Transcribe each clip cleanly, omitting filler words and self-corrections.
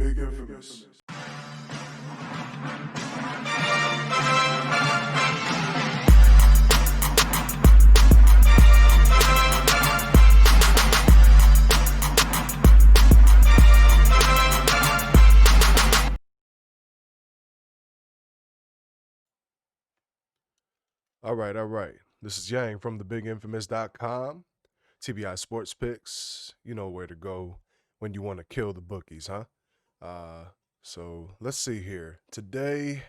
Big Infamous. All right. This is Yang from thebigInfamous.com. TBI Sports Picks. You know where to go when you want to kill the bookies, huh? So let's see here. Today,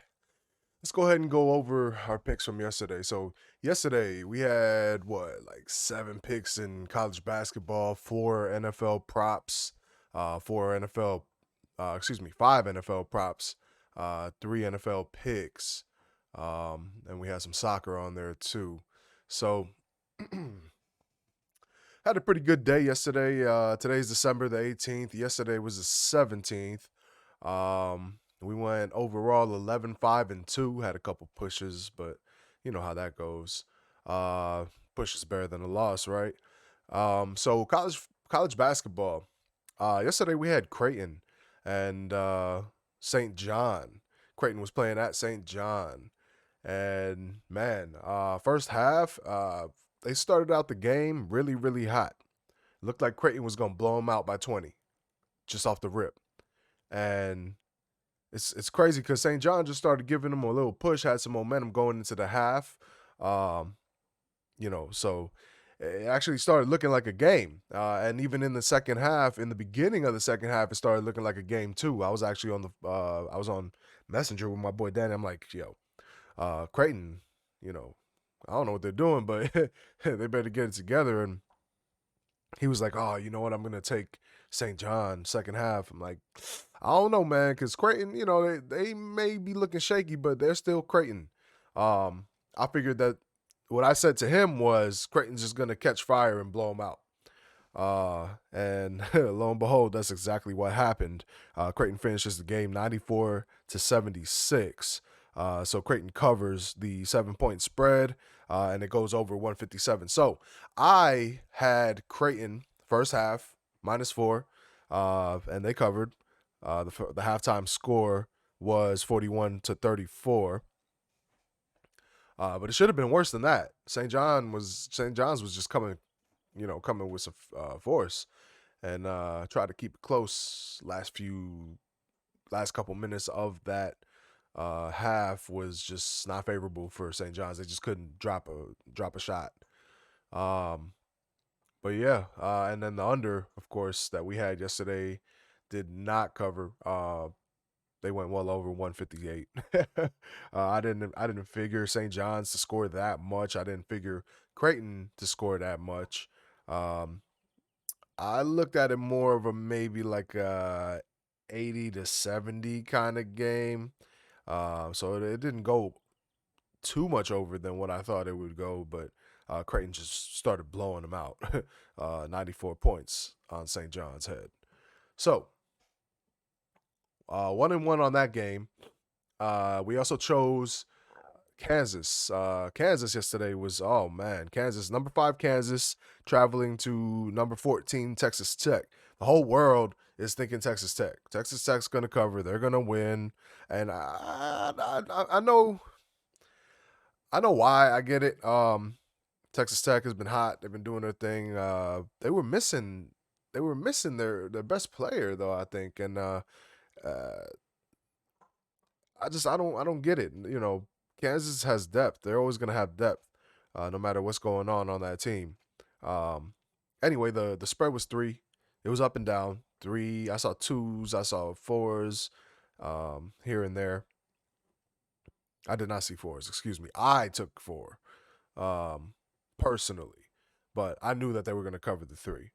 let's go ahead and go over our picks from yesterday. So yesterday we had like 7 picks in college basketball, 4 NFL props, 5 NFL props, 3 NFL picks, and we had some soccer on there too. So had a pretty good day yesterday. Today's December the 18th. Yesterday was the 17th. We went overall 11-5-2. Had a couple pushes, but you know how that goes. Push is better than a loss, right? So college basketball. Yesterday we had Creighton and St. John. Creighton was playing at St. John, and man, first half, they started out the game really, really hot. Looked like Creighton was gonna blow them out by 20, just off the rip. And it's crazy because St. John just started giving them a little push, had some momentum going into the half. So it actually started looking like a game. And even in the second half, in the beginning of the second half, it started looking like a game too. I was actually on Messenger with my boy Danny. I'm like, yo, Creighton, I don't know what they're doing, but they better get it together. And he was like, oh, you know what? I'm going to take St. John second half. I'm like, I don't know, man, because Creighton, they may be looking shaky, but they're still Creighton. I figured that what I said to him was Creighton's just going to catch fire and blow them out. And lo and behold, that's exactly what happened. Creighton finishes the game 94-76. So Creighton covers the 7-point spread, and it goes over 157. So I had Creighton first half -4, and they covered. The halftime score was 41-34. But it should have been worse than that. St. John's was just coming with some force, and tried to keep it close. Last couple minutes of that half was just not favorable for St. John's. They just couldn't drop a shot. But yeah, and then the under, of course, that we had yesterday did not cover. They went well over 158. I didn't figure St. John's to score that much. I didn't figure Creighton to score that much. I looked at it more of a maybe like a 80-70 kind of game. So it didn't go too much over than what I thought it would go, but Creighton just started blowing them out. 94 points on St. John's head. So 1-1 on that game. We also chose Kansas. Kansas yesterday was, oh man, Kansas, number 5 Kansas traveling to number 14 Texas Tech. The whole world is thinking Texas Tech. Texas Tech's going to cover. They're going to win. And I know why. I get it. Texas Tech has been hot. They've been doing their thing. They were missing their best player though, I think. And I don't get it. Kansas has depth. They're always going to have depth, no matter what's going on that team. Anyway, the spread was 3. It was up and down. 3. I saw 2s. I saw 4s, here and there. I did not see 4s. Excuse me. I took 4, personally, but I knew that they were going to cover the 3.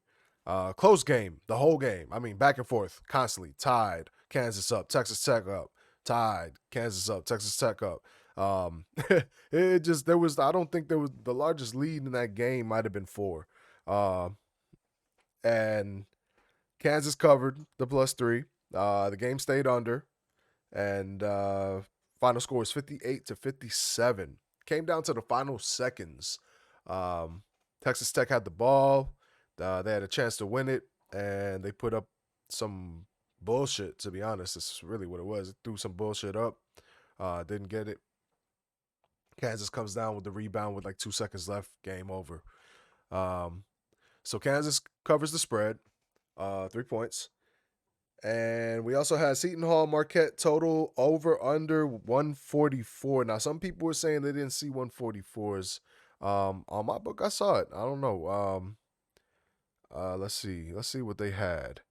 Close game, the whole game. I mean, back and forth, constantly tied. Kansas up, Texas Tech up. Tied, Kansas up, Texas Tech up. I don't think there was the largest lead in that game might have been 4. And Kansas covered the +3. The game stayed under, and final score is 58-57. Came down to the final seconds. Texas Tech had the ball. They had a chance to win it, and they put up some bullshit, to be honest. That's really what it was. It threw some bullshit up. Didn't get it. Kansas comes down with the rebound with like 2 seconds left. Game over. Um, so Kansas covers the spread, 3 points. And we also had Seton Hall Marquette total over under 144. Now, some people were saying they didn't see 144s. On my book, I saw it. I don't know. Let's see. Let's see what they had.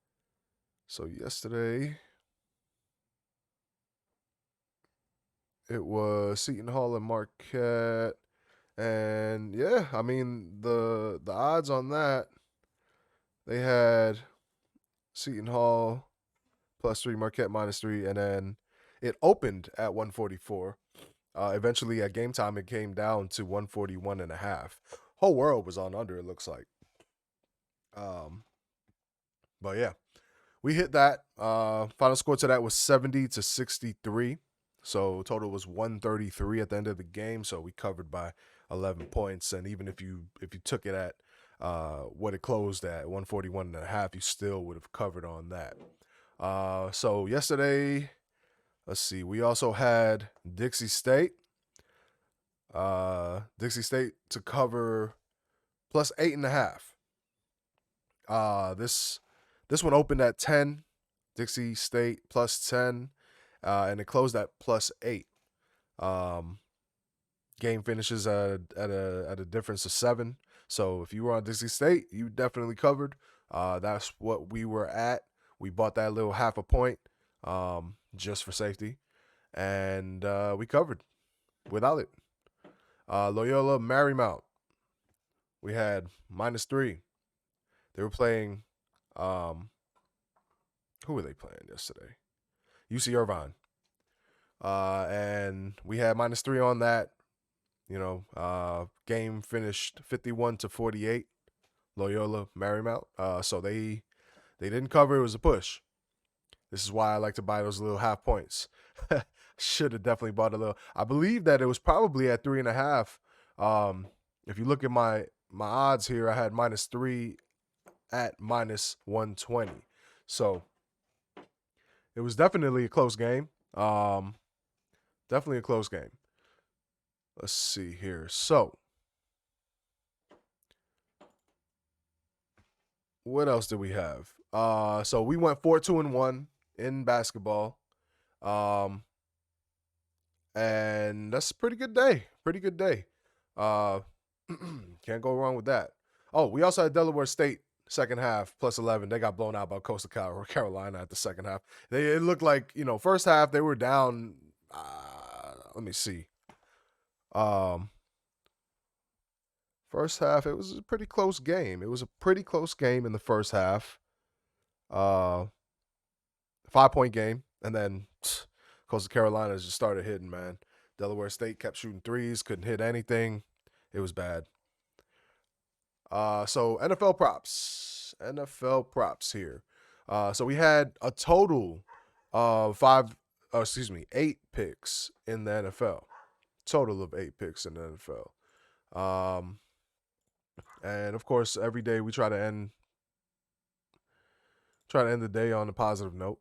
So yesterday, it was Seton Hall and Marquette. And yeah, I mean the odds on that, they had Seton Hall +3, Marquette -3, and then it opened at 144. Eventually, at game time, it came down to 141.5. Whole world was on under, it looks like. But yeah, we hit that. Final score to that was 70-63. So total was 133 at the end of the game. So we covered by 11 points. And even if you took it at what it closed at, 141.5, you still would have covered on that. So yesterday, let's see, we also had Dixie State. Dixie State to cover +8.5. This one opened at 10. Dixie State +10, and it closed at +8. Game finishes at a difference of 7. So if you were on Dixie State, you definitely covered. That's what we were at. We bought that little half a point just for safety, and we covered without it. Loyola Marymount, we had -3. They were playing, who were they playing yesterday? UC Irvine. And we had -3 on that. Game finished 51-48. Loyola Marymount. So they didn't cover. It was a push. This is why I like to buy those little half points. Should have definitely bought a little. I believe that it was probably at 3.5. If you look at my odds here, I had -3 at -120. So it was definitely a close game. Definitely a close game. Let's see here. So what else did we have? So we went 4-2-1 in basketball. And that's a pretty good day. Pretty good day. Can't go wrong with that. Oh, we also had Delaware State second half +11. They got blown out by Coastal Carolina at the second half. It looked like, first half they were down. Let me see. First half, it was a pretty close game. It was a pretty close game in the first half. 5-point game. And then Coastal Carolina just started hitting, man. Delaware State kept shooting threes, couldn't hit anything. It was bad. So NFL props. NFL props here. So we had a total of 8 picks in the NFL. Total of 8 picks in the NFL. And of course, every day we try to end the day on a positive note.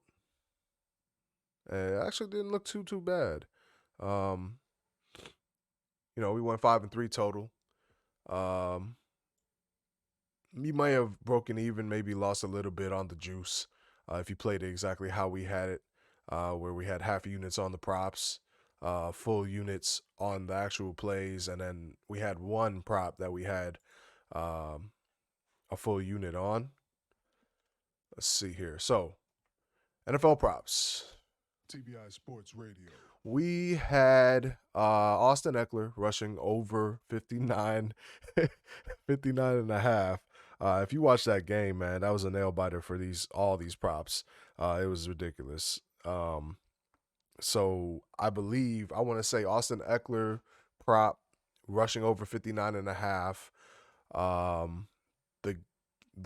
And it actually didn't look too bad. We went 5-3 total. You may have broken even, maybe lost a little bit on the juice if you played it exactly how we had it, where we had half units on the props, full units on the actual plays, and then we had one prop that we had a full unit on. Let's see here. So, NFL props. TBI Sports Radio. We had Austin Eckler rushing over 59 and a half. If you watch that game, man, that was a nail biter for all these props. It was ridiculous. So I want to say Austin Eckler prop rushing over 59 and a half. The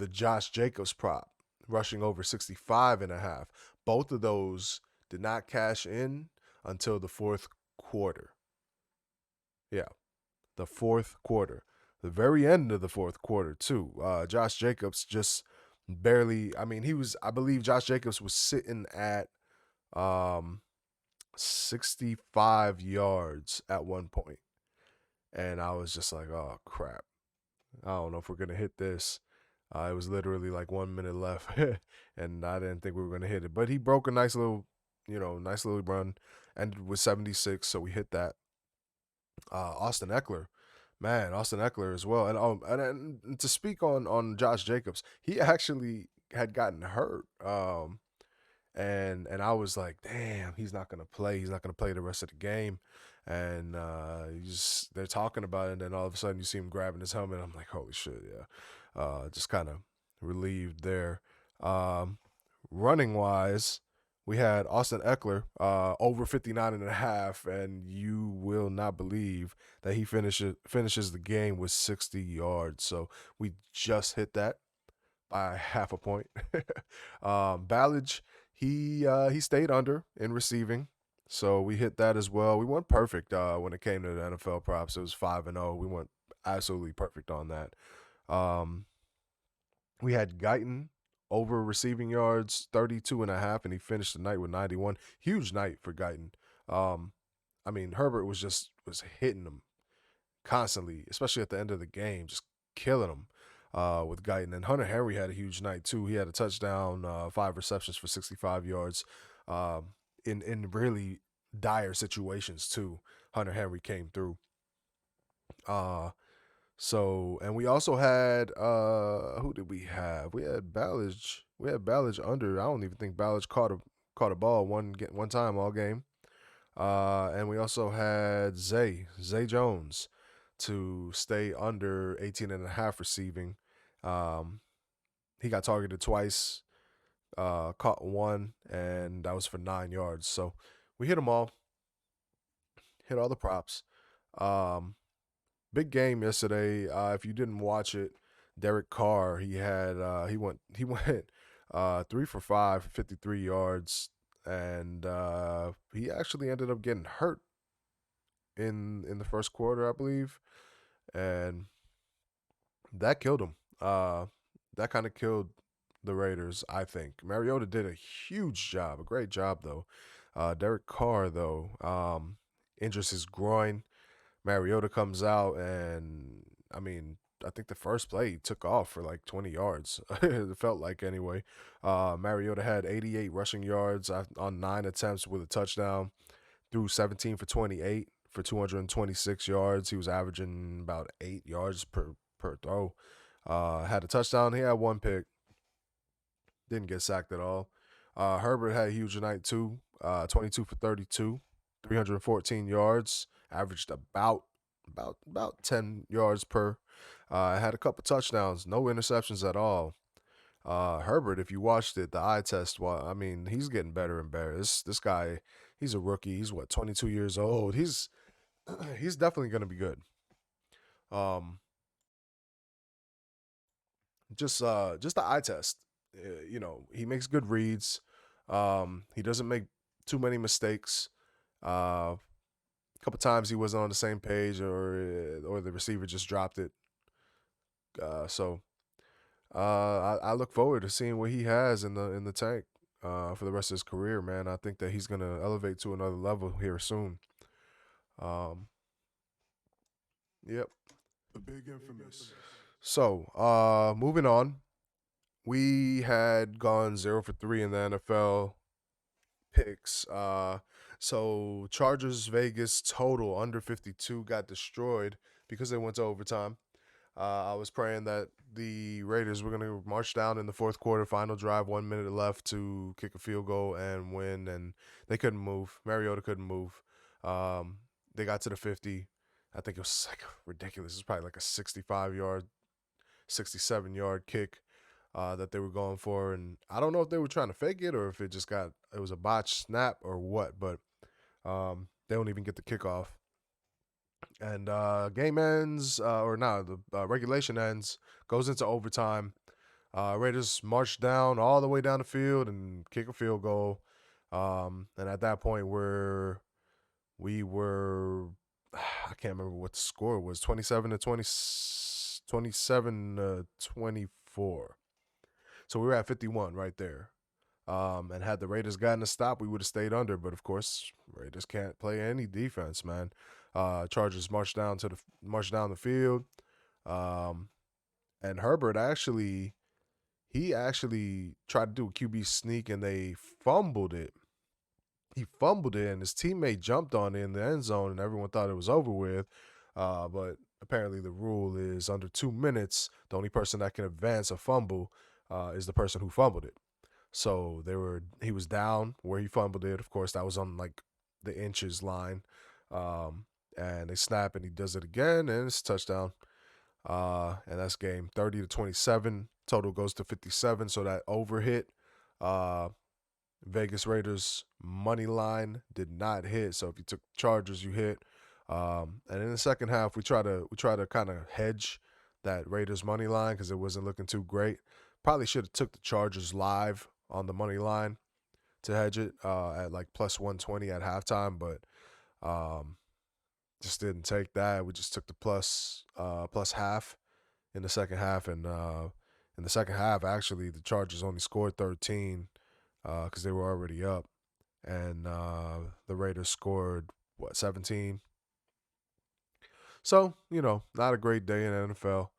Josh Jacobs prop rushing over 65 and a half. Both of those did not cash in until the fourth quarter. Yeah, the fourth quarter. The very end of the fourth quarter, too. Josh Jacobs just barely. I mean, I believe Josh Jacobs was sitting at um 65 yards at one point, and I was just like, oh crap, I don't know if we're gonna hit this. It was literally like 1 minute left, and I didn't think we were gonna hit it. But he broke a nice little, nice little run, ended with 76, so we hit that. Austin Eckler, man, Austin Eckler as well. And to speak on Josh Jacobs, he actually had gotten hurt. And I was like, damn, he's not gonna play. He's not gonna play the rest of the game. And they're talking about it, and then all of a sudden you see him grabbing his helmet. I'm like, holy shit, yeah. Just kind of relieved there. Um, Running wise, we had Austin Eckler over 59 and a half, and you will not believe that he finishes the game with 60 yards. So we just hit that by half a point. Ballage, he stayed under in receiving, so we hit that as well. We went perfect when it came to the NFL props. It was 5-0. We went absolutely perfect on that. Um, we had Guyton over receiving yards, 32 and a half, and he finished the night with 91. Huge night for Guyton. Um, I mean, Herbert was hitting him constantly, especially at the end of the game, just killing him with Guyton. And Hunter Henry had a huge night too. He had a touchdown, 5 receptions for 65 yards. In really dire situations too. Hunter Henry came through. And we also had who did we have? We had Ballage. We had Ballage under. I don't even think Ballage caught a ball one time all game. And we also had Zay Jones to stay under 18 and a half receiving. Um, he got targeted twice, caught one, and that was for 9 yards. So we hit them all, hit all the props. Um, Big game yesterday. If you didn't watch it, Derek Carr, he went 3 for 5 for 53 yards, and he actually ended up getting hurt in the first quarter, I believe, and that killed him. That kind of killed the Raiders, I think. Mariota did a huge job, a great job though. Derek Carr though, injures his groin. Mariota comes out, and I mean, I think the first play he took off for like 20 yards. It felt like anyway. Mariota had 88 rushing yards on 9 attempts with a touchdown. Threw 17 for 28 for 226 yards. He was averaging about 8 yards per throw. Had a touchdown. He had one pick. Didn't get sacked at all. Herbert had a huge night too. 22 for 32, 314 yards. Averaged about 10 yards per. Had a couple touchdowns. No interceptions at all. Herbert, if you watched it, the eye test, well, I mean, he's getting better and better. This guy, he's a rookie. He's what, 22 years old. He's definitely going to be good. Um, just the eye test. He makes good reads. He doesn't make too many mistakes. A couple times he wasn't on the same page, or the receiver just dropped it. I look forward to seeing what he has in the tank for the rest of his career, man. I think that he's gonna elevate to another level here soon. Um, yep. The big infamous. So, moving on, we had gone 0 for 3 in the NFL picks. So Chargers Vegas total under 52 got destroyed because they went to overtime. I was praying that the Raiders were going to march down in the fourth quarter, final drive, 1 minute left to kick a field goal and win, and they couldn't move. Mariota couldn't move. They got to the 50. I think it was like ridiculous. It was probably like a 65-yard, 67-yard kick that they were going for, and I don't know if they were trying to fake it or if it was a botched snap or what, but they don't even get the kickoff. And game ends, or no, the regulation ends, goes into overtime. Raiders march down all the way down the field and kick a field goal. And at that point, we were, I can't remember what the score was, 27 to 20, 27 to 24. So we were at 51 right there. And had the Raiders gotten a stop, we would have stayed under. But of course, Raiders can't play any defense, man. Chargers marched down the field. Um, and Herbert he actually tried to do a QB sneak and they fumbled it. He fumbled it and his teammate jumped on it in the end zone and everyone thought it was over with. But apparently the rule is under 2 minutes, the only person that can advance a fumble is the person who fumbled it. So he was down where he fumbled it. Of course, that was on like the inches line. And they snap and he does it again and it's a touchdown. And that's game 30-27. Total goes to 57. So that over hit. Vegas Raiders money line did not hit. So if you took Chargers, you hit. And in the second half, we try to kind of hedge that Raiders money line because it wasn't looking too great. Probably should have took the Chargers live on the money line to hedge it at like plus 120 at halftime, but just didn't take that. We just took the plus half in the second half, and in the second half, actually, the Chargers only scored 13 because they were already up, and the Raiders scored 17. So not a great day in the NFL.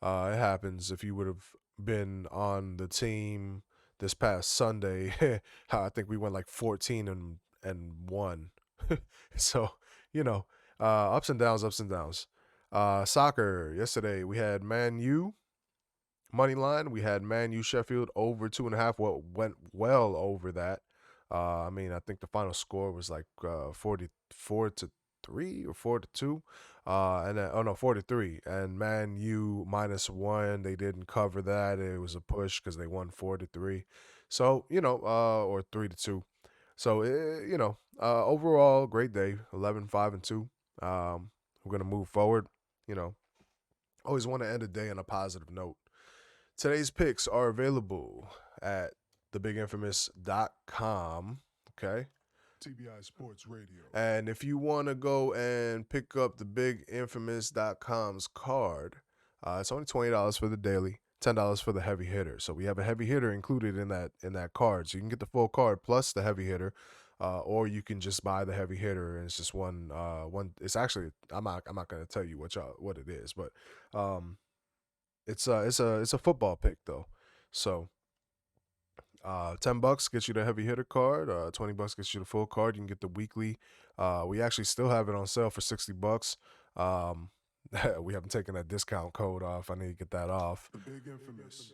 It happens. If you would have been on the team this past Sunday, I think we went like 14 and 1. So, ups and downs, ups and downs. Soccer, yesterday we had Man U money line. We had Man U Sheffield over 2.5. What went well over that. I think the final score was like 44-3 or 4-2. And then, 4-3. And Man U -1. They didn't cover that. It was a push because they won 4-3. So, or 3-2. So, overall, great day. 11-5-2. We're going to move forward. Always want to end a day on a positive note. Today's picks are available at thebigInfamous.com. Okay. TBI Sports Radio. And if you want to go and pick up the BigInfamous.com's card, it's only $20 for the daily, $10 for the heavy hitter. So we have a heavy hitter included in that card. So you can get the full card plus the heavy hitter, or you can just buy the heavy hitter and it's just one. It's actually I'm not going to tell you what it is, but it's a football pick though. So $10 gets you the heavy hitter card. $20 gets you the full card. You can get the weekly. We actually still have it on sale for $60. We haven't taken that discount code off. I need to get that off. The Big Infamous.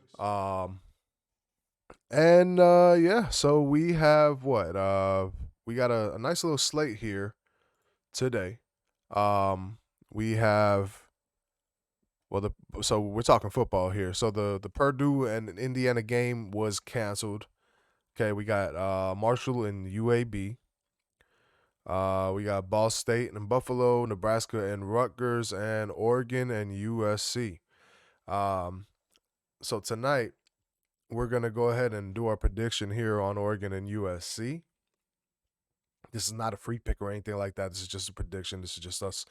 Yeah, so we have what? We got a nice little slate here today. We have so we're talking football here. So the Purdue and Indiana game was canceled. Okay, we got Marshall and UAB. We got Ball State and Buffalo, Nebraska and Rutgers, and Oregon and USC. So tonight we're gonna go ahead and do our prediction here on Oregon and USC. This is not a free pick or anything like that. This is just a prediction. This is just us,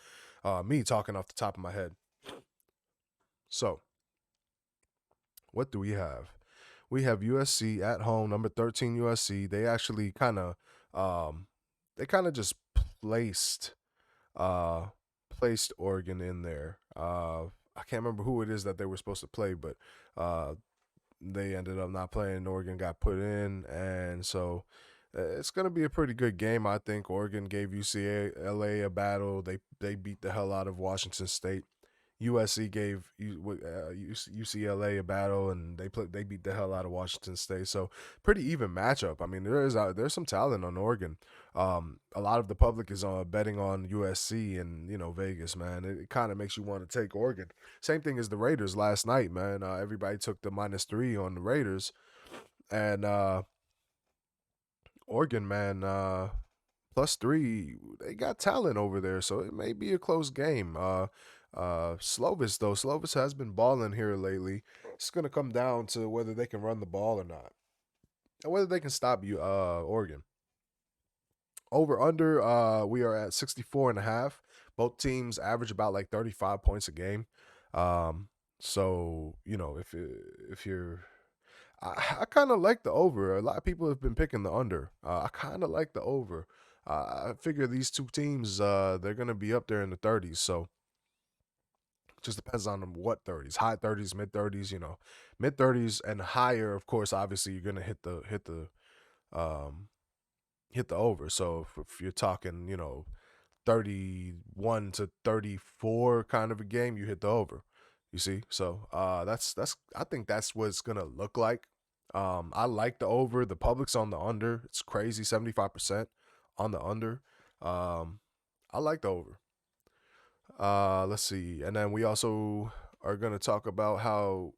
me talking off the top of my head. So, what do we have? We have USC at home, number 13 USC. They actually kind of just placed Oregon in there. I can't remember who it is that they were supposed to play, but they ended up not playing. Oregon got put in, and so it's going to be a pretty good game. I think Oregon gave UCLA a battle. They beat the hell out of Washington State. USC gave UCLA a battle, and they beat the hell out of Washington State. So pretty even matchup. I mean, there's some talent on Oregon. A lot of the public is betting on USC and Vegas, man. It kind of makes you want to take Oregon. Same thing as the Raiders last night, man. Everybody took the -3 on the Raiders, and Oregon, man, +3. They got talent over there, so it may be a close game. Slovis has been balling here lately. It's gonna come down to whether they can run the ball or not, and whether they can stop you, Oregon. Over under, we are at 64.5. Both teams average about like 35 points a game. So if you're, I kind of like the over. A lot of people have been picking the under. I kind of like the over. I figure these two teams, they're gonna be up there in the 30s. So just depends on what 30s, high 30s, mid 30s. Mid 30s and higher. Of course, obviously you're gonna um hit the over. So if you're talking, 31 to 34 kind of a game, you hit the over. You see? So that's I think that's what it's gonna look like. I like the over. The public's on the under. It's crazy, 75% on the under. Um, I like the over. Let's see. And then we also are gonna talk about how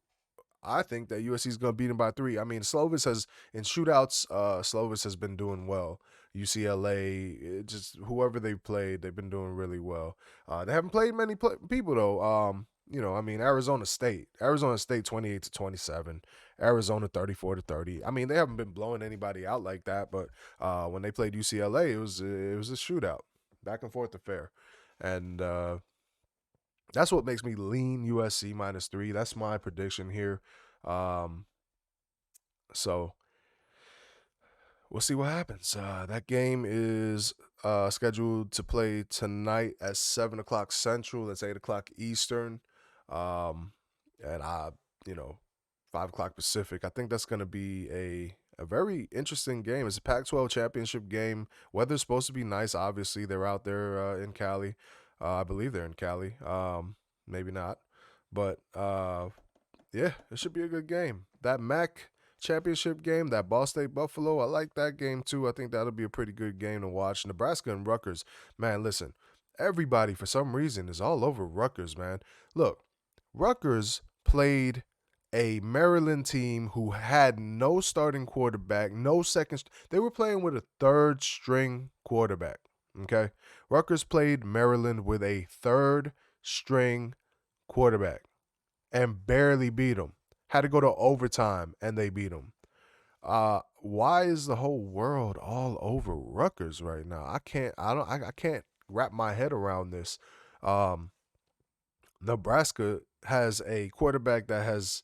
I think that USC is going to beat him by 3. I mean, Slovis has in shootouts. Slovis has been doing well. UCLA, just whoever they played, they've been doing really well. They haven't played many people though. I mean, Arizona State. Arizona State 28 to 27. Arizona 34 to 30. I mean, they haven't been blowing anybody out like that. But when they played UCLA, it was a shootout, back and forth affair, and that's what makes me lean USC -3. That's my prediction here. Um, so we'll see what happens. That game is scheduled to play tonight at 7 o'clock Central. That's 8 o'clock Eastern. Um, and 5 o'clock Pacific. I think that's going to be a very interesting game. It's a Pac-12 championship game. Weather's supposed to be nice. Obviously, they're out there in Cali. I believe they're in Cali. Maybe not, but yeah, it should be a good game. That MAC championship game, that Ball State Buffalo, I like that game too. I think that'll be a pretty good game to watch. Nebraska and Rutgers, man, listen, everybody for some reason is all over Rutgers, man. Look, Rutgers played a Maryland team who had no starting quarterback, no second. They were playing with a third string quarterback. Okay. Rutgers played Maryland with a third string quarterback and barely beat them. Had to go to overtime and they beat them. Why is the whole world all over Rutgers right now? I can't wrap my head around this. Um, Nebraska has a quarterback that has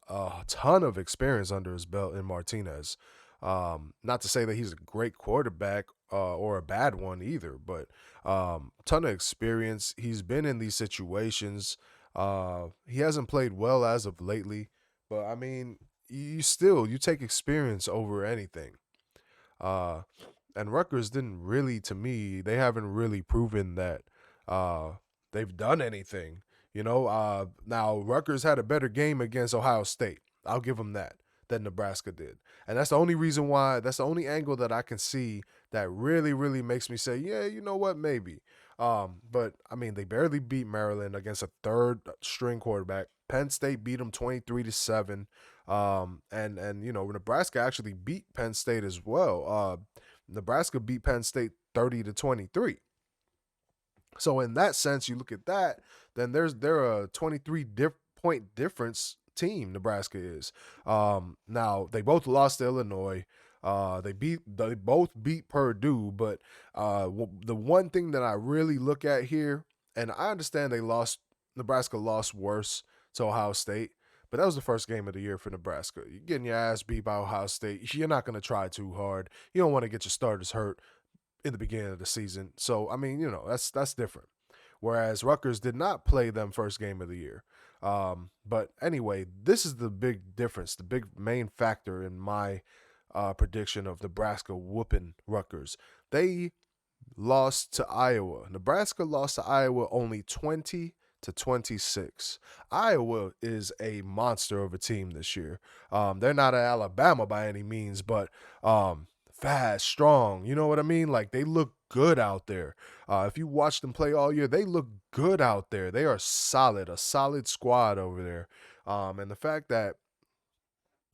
a ton of experience under his belt in Martinez. Not to say that he's a great quarterback or a bad one either, but ton of experience. He's been in these situations. He hasn't played well as of lately, but I mean, you take experience over anything. Uh, and Rutgers didn't really, to me, they haven't really proven that uh, they've done anything. Now Rutgers had a better game against Ohio State. I'll give them that than Nebraska did, and that's the only reason why. That's the only angle that I can see that really, really makes me say, yeah, you know what, maybe. But I mean, they barely beat Maryland against a third string quarterback. Penn State beat them 23-7. And Nebraska actually beat Penn State as well. Nebraska beat Penn State 30-23. So in that sense, you look at that, then they're a 23 point difference team. Nebraska is. Now they both lost to Illinois. They both beat Purdue, but the one thing that I really look at here, and I understand Nebraska lost worse to Ohio State, but that was the first game of the year for Nebraska. You're getting your ass beat by Ohio State. You're not going to try too hard. You don't want to get your starters hurt in the beginning of the season. So I mean, that's different. Whereas Rutgers did not play them first game of the year. But anyway, this is the big difference, the big main factor in my prediction of Nebraska whooping Rutgers. They lost to Iowa. Nebraska lost to Iowa only 20-26. Iowa is a monster of a team this year. They're not at Alabama by any means, but fast, strong. You know what I mean? Like they look good out there. If you watch them play all year, they look good out there. They are solid, a solid squad over there. And the fact that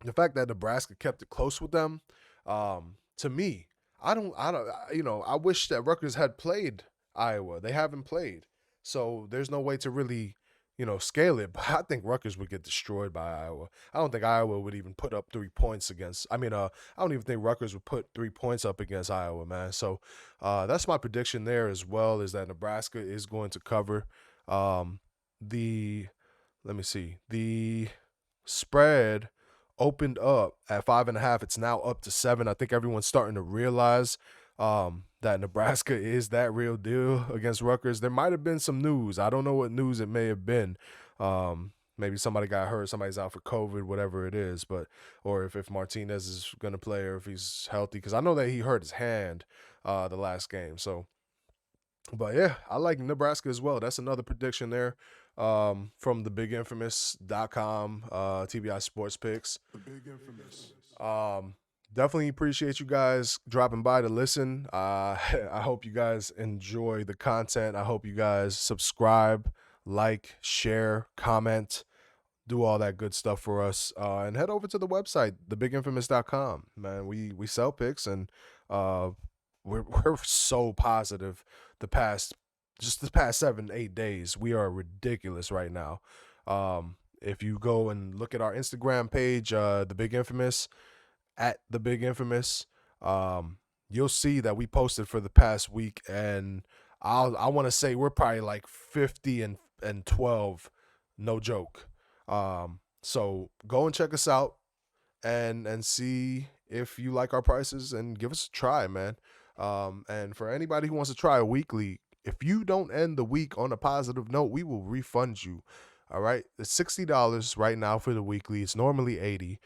Nebraska kept it close with them, to me, I wish that Rutgers had played Iowa. They haven't played, so there's no way to really, scale it. But I think Rutgers would get destroyed by Iowa. I don't think Iowa would even put up 3 points against. I don't even think Rutgers would put 3 points up against Iowa, man. So that's my prediction there as well. Is that Nebraska is going to cover the. Let me see the spread opened up at 5.5. It's now up to 7. I think everyone's starting to realize that Nebraska is that real deal against Rutgers. There might have been some news. I don't know what news it may have been. Maybe somebody got hurt, somebody's out for COVID, whatever it is, but or if Martinez is going to play or if he's healthy, because I know that he hurt his hand the last game. So, but yeah, I like Nebraska as well. That's another prediction there from the bigginfamous.com, TBI Sports Picks. The Big Infamous. Definitely appreciate you guys dropping by to listen. I hope you guys enjoy the content. I hope you guys subscribe, like, share, comment, do all that good stuff for us. And head over to the website, thebigginfamous.com. Man, we sell picks, and we're so positive the past 7-8 days. We are ridiculous right now. If you go and look at our Instagram page, the Big Infamous, at the Big Infamous, you'll see that we posted for the past week, and I want to say we're probably like 50 and 12, no joke. So go and check us out and see if you like our prices and give us a try, man. And for anybody who wants to try a weekly, if you don't end the week on a positive note, we will refund you. All right, it's $60 right now for the weekly. It's normally $80.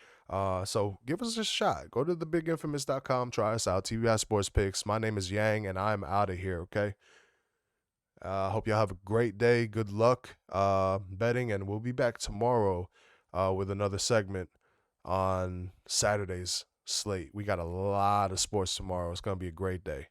So give us a shot. Go to thebigginfamous.com. Try us out. TBI Sports Picks. My name is Yang, and I'm out of here. Okay. Hope y'all have a great day. Good luck betting, and we'll be back tomorrow with another segment on Saturday's slate. We got a lot of sports tomorrow. It's gonna be a great day.